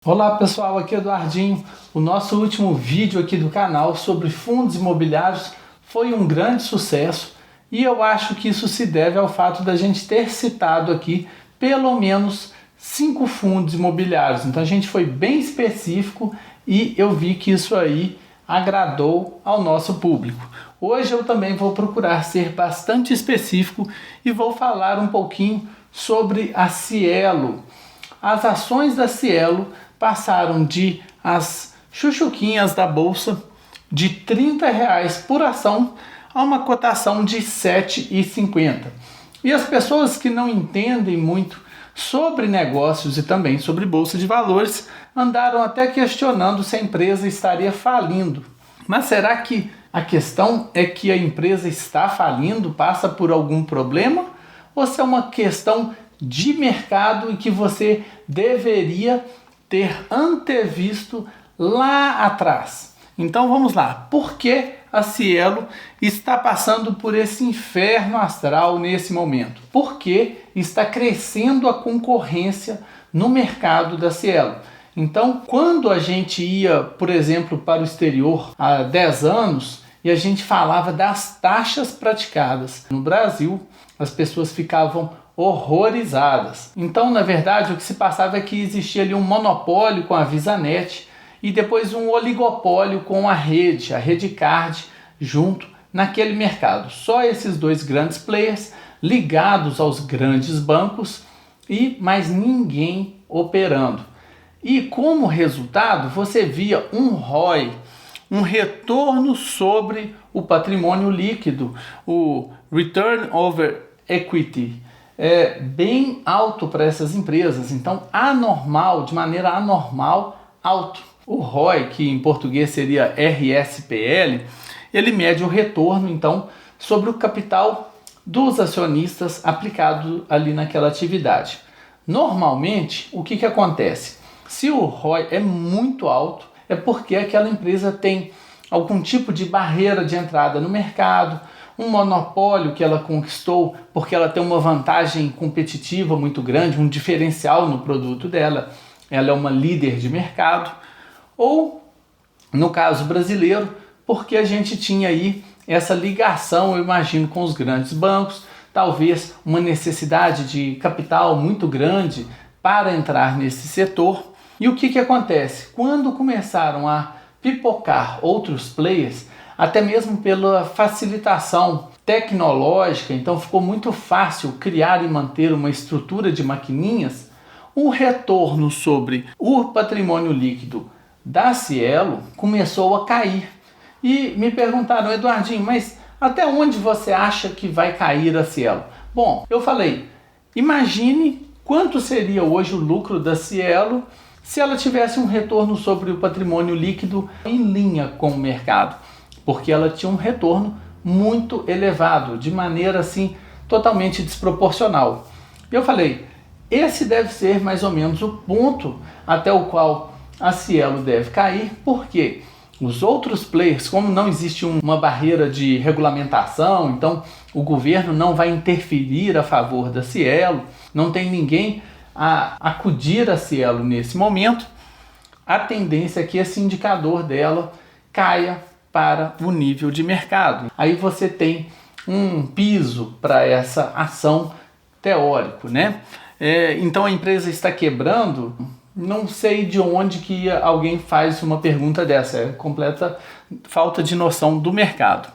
Olá pessoal, aqui é Eduardinho. O nosso último vídeo aqui do canal sobre fundos imobiliários foi um grande sucesso e eu acho que isso se deve ao fato da gente ter citado aqui pelo menos 5 fundos imobiliários. Então a gente foi bem específico e eu vi que isso aí agradou ao nosso público. Hoje eu também vou procurar ser bastante específico e vou falar um pouquinho sobre a Cielo. As ações da Cielo passaram de as chuchuquinhas da bolsa de R$30 por ação a uma cotação de R$ 7,50. E as pessoas que não entendem muito sobre negócios e também sobre bolsa de valores andaram até questionando se a empresa estaria falindo. Mas será que a questão é que a empresa está falindo, passa por algum problema? Ou se é uma questão de mercado e que você deveria ter antevisto lá atrás? Então vamos lá. Por que a Cielo está passando por esse inferno astral nesse momento? Por que está crescendo a concorrência no mercado da Cielo? Então, quando a gente ia, por exemplo, para o exterior há 10 anos e a gente falava das taxas praticadas no Brasil, as pessoas ficavam horrorizadas. Então, na verdade, o que se passava é que existia ali um monopólio com a VisaNet e depois um oligopólio com a Redcard, junto naquele mercado. Só esses dois grandes players ligados aos grandes bancos e mais ninguém operando. E como resultado, você via um ROI, um retorno sobre o patrimônio líquido, o Return over Equity, bem alto para essas empresas. Então, anormal, de maneira anormal, alto. O ROI, que em português seria RSPL, ele mede o retorno, então, sobre o capital dos acionistas aplicado ali naquela atividade. Normalmente, o que acontece? Se o ROI é muito alto, é porque aquela empresa tem algum tipo de barreira de entrada no mercado, um monopólio que ela conquistou porque ela tem uma vantagem competitiva muito grande, um diferencial no produto dela, ela é uma líder de mercado, ou, no caso brasileiro, porque a gente tinha aí essa ligação, eu imagino, com os grandes bancos, talvez uma necessidade de capital muito grande para entrar nesse setor. E o que acontece? Quando começaram a pipocar outros players, até mesmo pela facilitação tecnológica, então ficou muito fácil criar e manter uma estrutura de maquininhas, o retorno sobre o patrimônio líquido da Cielo começou a cair. E me perguntaram, Eduardinho, mas até onde você acha que vai cair a Cielo? Bom, eu falei, imagine quanto seria hoje o lucro da Cielo se ela tivesse um retorno sobre o patrimônio líquido em linha com o mercado, porque ela tinha um retorno muito elevado, de maneira assim totalmente desproporcional. Eu falei, esse deve ser mais ou menos o ponto até o qual a Cielo deve cair, porque os outros players, como não existe uma barreira de regulamentação, então o governo não vai interferir a favor da Cielo, não tem ninguém a acudir a Cielo nesse momento, a tendência é que esse indicador dela caia para o nível de mercado. Aí você tem um piso para essa ação teórico, né? Então a empresa está quebrando, não sei de onde que alguém faz uma pergunta dessa, é completa falta de noção do mercado.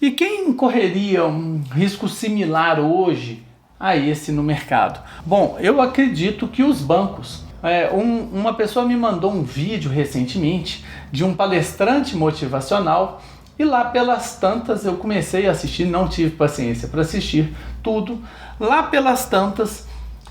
E quem correria um risco similar hoje a esse no mercado? Bom, eu acredito que os bancos. Uma pessoa me mandou um vídeo recentemente de um palestrante motivacional e lá pelas tantas eu comecei a assistir, não tive paciência para assistir tudo. Lá pelas tantas,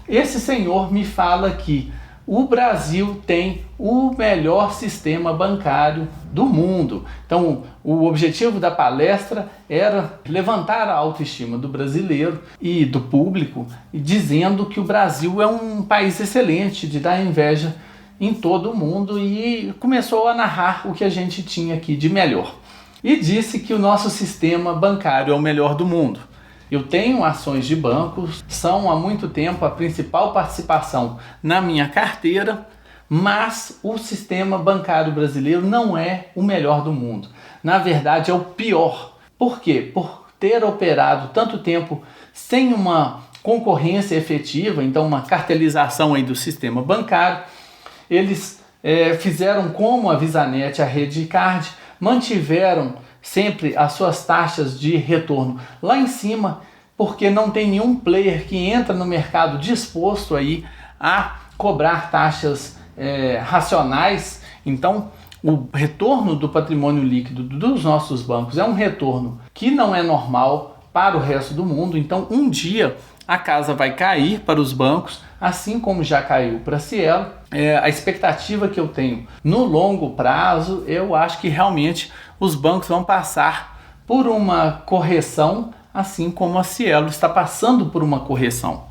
esse senhor me fala que o Brasil tem o melhor sistema bancário do mundo. Então, o objetivo da palestra era levantar a autoestima do brasileiro e do público, dizendo que o Brasil é um país excelente, de dar inveja em todo o mundo, e começou a narrar o que a gente tinha aqui de melhor. E disse que o nosso sistema bancário é o melhor do mundo. Eu tenho ações de bancos, são há muito tempo a principal participação na minha carteira, mas o sistema bancário brasileiro não é o melhor do mundo. Na verdade, é o pior. Por quê? Por ter operado tanto tempo sem uma concorrência efetiva, então uma cartelização aí do sistema bancário. Eles fizeram como a VisaNet, a Redcard, mantiveram sempre as suas taxas de retorno lá em cima, porque não tem nenhum player que entra no mercado disposto aí a cobrar taxas racionais. Então, o retorno do patrimônio líquido dos nossos bancos é um retorno que não é normal para o resto do mundo. Então, um dia a casa vai cair para os bancos, assim como já caiu para a Cielo. A expectativa que eu tenho no longo prazo, eu acho que realmente os bancos vão passar por uma correção, assim como a Cielo está passando por uma correção.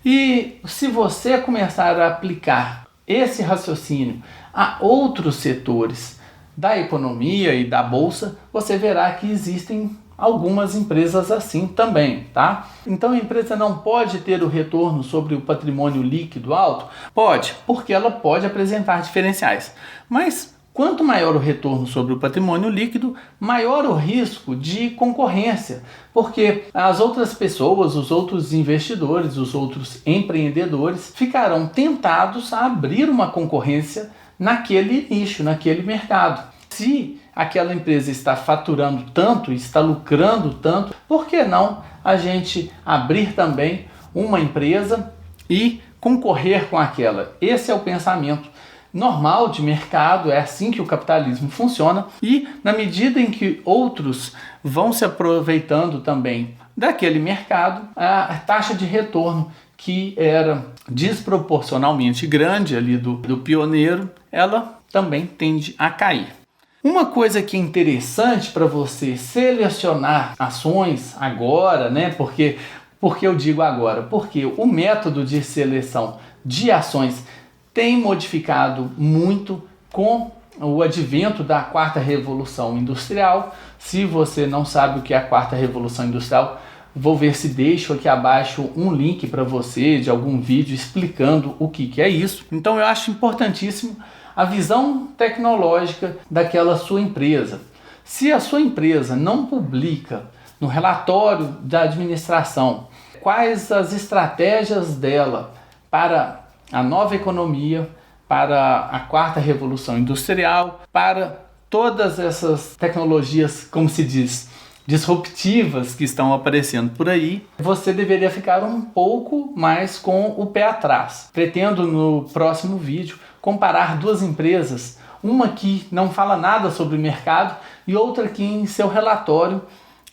E se você começar a aplicar esse raciocínio a outros setores da economia e da bolsa, você verá que existem algumas empresas assim também, tá? Então a empresa não pode ter o retorno sobre o patrimônio líquido alto? Pode, porque ela pode apresentar diferenciais. Mas quanto maior o retorno sobre o patrimônio líquido, maior o risco de concorrência, porque as outras pessoas, os outros investidores, os outros empreendedores ficarão tentados a abrir uma concorrência naquele nicho, naquele mercado. Se aquela empresa está faturando tanto, está lucrando tanto, por que não a gente abrir também uma empresa e concorrer com aquela? Esse é o pensamento normal de mercado, é assim que o capitalismo funciona, e na medida em que outros vão se aproveitando também daquele mercado, a taxa de retorno que era desproporcionalmente grande ali do pioneiro, ela também tende a cair. Uma coisa que é interessante para você selecionar ações agora, né? Porque eu digo agora? Porque o método de seleção de ações tem modificado muito com o advento da quarta revolução industrial. Se você não sabe o que é a quarta revolução industrial, vou ver se deixo aqui abaixo um link para você de algum vídeo explicando o que é isso. Então eu acho importantíssimo a visão tecnológica daquela sua empresa. Se a sua empresa não publica no relatório da administração quais as estratégias dela para a nova economia, para a quarta revolução industrial, para todas essas tecnologias, como se diz, disruptivas que estão aparecendo por aí, você deveria ficar um pouco mais com o pé atrás. Pretendo no próximo vídeo comparar duas empresas, uma que não fala nada sobre o mercado e outra que em seu relatório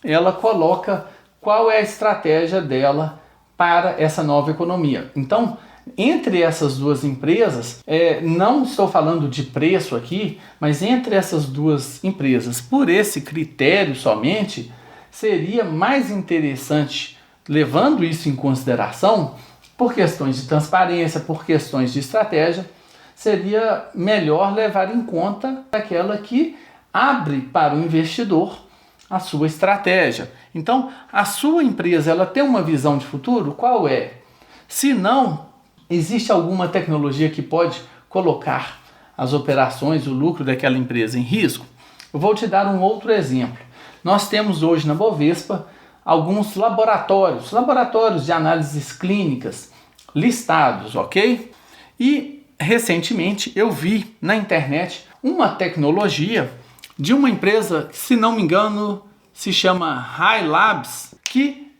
ela coloca qual é a estratégia dela para essa nova economia. Então, entre essas duas empresas, não estou falando de preço aqui, mas entre essas duas empresas, por esse critério somente, seria mais interessante, levando isso em consideração, por questões de transparência, por questões de estratégia, seria melhor levar em conta aquela que abre para o investidor a sua estratégia. Então, a sua empresa ela tem uma visão de futuro? Qual é? Se não, existe alguma tecnologia que pode colocar as operações, o lucro daquela empresa em risco? Eu vou te dar um outro exemplo. Nós temos hoje na Bovespa alguns laboratórios de análises clínicas listados, ok? E recentemente eu vi na internet uma tecnologia de uma empresa que, se não me engano, se chama High Labs, que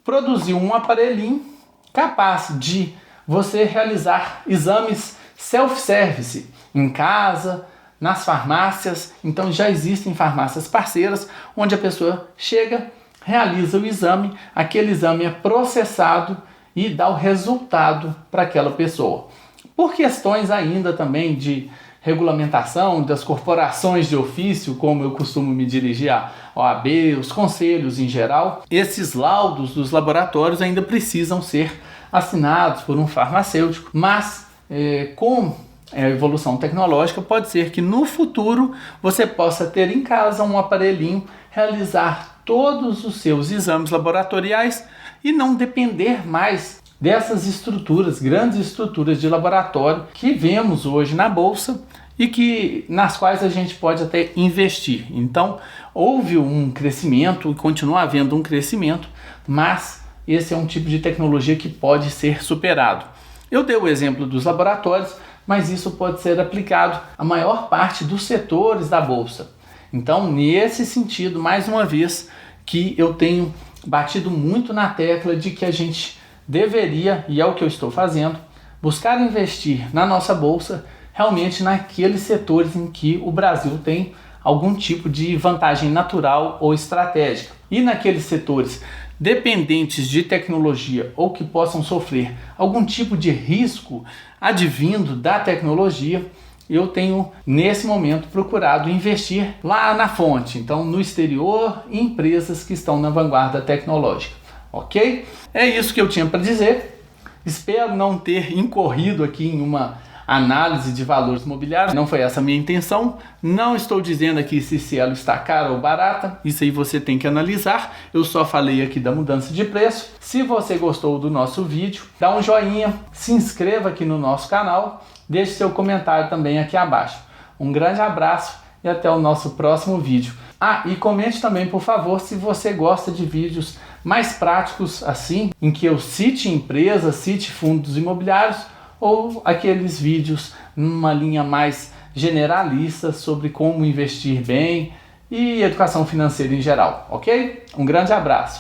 produziu um aparelhinho capaz de você realizar exames self-service em casa, nas farmácias. Então já existem farmácias parceiras onde a pessoa chega, realiza o exame, aquele exame é processado e dá o resultado para aquela pessoa. Por questões ainda também de regulamentação das corporações de ofício, como eu costumo me dirigir à OAB, os conselhos em geral, esses laudos dos laboratórios ainda precisam ser assinados por um farmacêutico, mas com a evolução tecnológica pode ser que no futuro você possa ter em casa um aparelhinho, realizar todos os seus exames laboratoriais e não depender mais dessas estruturas, grandes estruturas de laboratório que vemos hoje na Bolsa e nas quais a gente pode até investir. Então, houve um crescimento e continua havendo um crescimento, mas esse é um tipo de tecnologia que pode ser superado. Eu dei o exemplo dos laboratórios, mas isso pode ser aplicado à maior parte dos setores da Bolsa. Então, nesse sentido, mais uma vez, que eu tenho batido muito na tecla de que a gente deveria, e é o que eu estou fazendo, buscar investir na nossa Bolsa realmente naqueles setores em que o Brasil tem algum tipo de vantagem natural ou estratégica. E naqueles setores dependentes de tecnologia ou que possam sofrer algum tipo de risco advindo da tecnologia, eu tenho nesse momento procurado investir lá na fonte, então no exterior, em empresas que estão na vanguarda tecnológica, ok? É isso que eu tinha para dizer. Espero não ter incorrido aqui em uma análise de valores imobiliários, não foi essa a minha intenção. Não estou dizendo aqui se Cielo está cara ou barata, isso aí você tem que analisar. Eu só falei aqui da mudança de preço. Se você gostou do nosso vídeo, dá um joinha, se inscreva aqui no nosso canal, deixe seu comentário também aqui abaixo. Um grande abraço e até o nosso próximo vídeo. E comente também, por favor, se você gosta de vídeos mais práticos assim, em que eu cite empresas, cite fundos imobiliários, ou aqueles vídeos numa linha mais generalista sobre como investir bem e educação financeira em geral, ok? Um grande abraço!